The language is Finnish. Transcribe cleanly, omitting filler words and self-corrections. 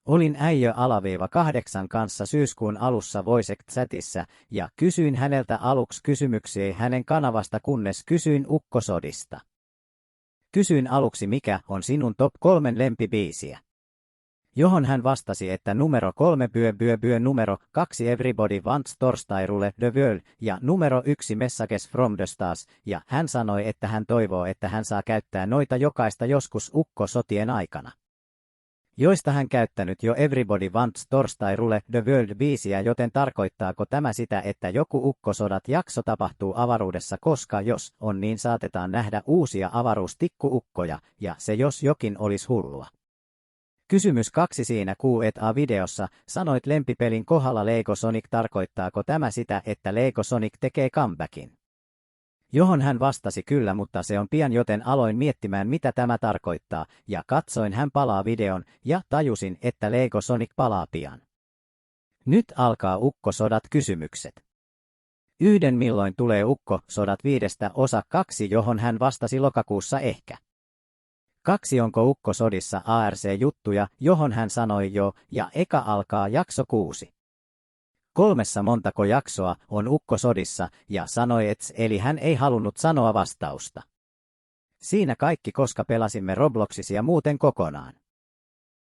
Olin äijö-8 kanssa syyskuun alussa Voice-chatissa ja kysyin häneltä aluksi kysymyksiä hänen kanavasta kunnes kysyin Ukkosodista. Kysyin aluksi mikä on sinun top 3 lempibiisiä. Johon hän vastasi, että numero 3 numero 2 Everybody Wants Torstai Rule the World ja numero 1 Messages from the Stars ja hän sanoi, että hän toivoo, että hän saa käyttää noita jokaista joskus Ukkosotien aikana. Joista hän käyttänyt jo Everybody Wants Torstai Rule the World -biisiä, joten tarkoittaako tämä sitä, että joku Ukkosodat jakso tapahtuu avaruudessa, koska jos on niin saatetaan nähdä uusia avaruustikkuukkoja ja se jos jokin olisi hullua. Kysymys 2 siinä Q&A-videossa sanoit lempipelin kohdalla Lego Sonic, tarkoittaako tämä sitä, että Lego Sonic tekee comebackin? Johon hän vastasi kyllä, mutta se on pian, joten aloin miettimään mitä tämä tarkoittaa ja katsoin hän palaa videon ja tajusin, että Lego Sonic palaa pian. Nyt alkaa Ukkosodat kysymykset. 1. Milloin tulee Ukkosodat 5. osa 2, johon hän vastasi lokakuussa ehkä. 2. Onko Ukkosodissa ARC-juttuja, johon hän sanoi jo, ja eka alkaa jakso 6. 3. Montako jaksoa on Ukkosodissa, ja sanoi eli hän ei halunnut sanoa vastausta. Siinä kaikki, koska pelasimme Robloxisia muuten kokonaan.